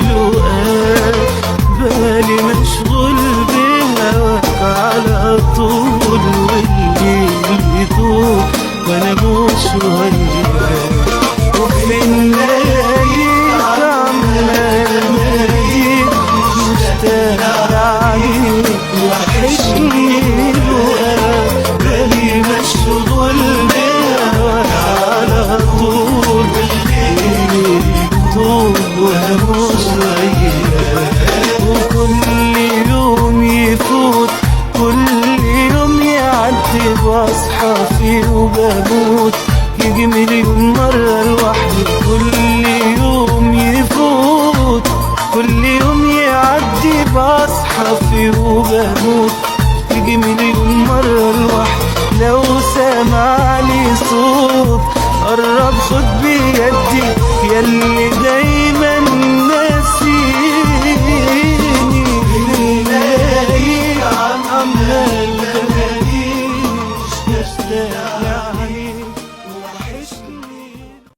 لقاك، بالي مشغول بهواك على طول، والليل يطول وانا مش وياك. وفي الليالي عمال ناديك مشتاق عليك وحشني لقاك، بالي مشغول بهواك على طول، والليل يطول وانا مش وياك. وكل يوم يفوت كل يوم يعدي بصحى فيه وبموت، يجي مليون مرة لوحدي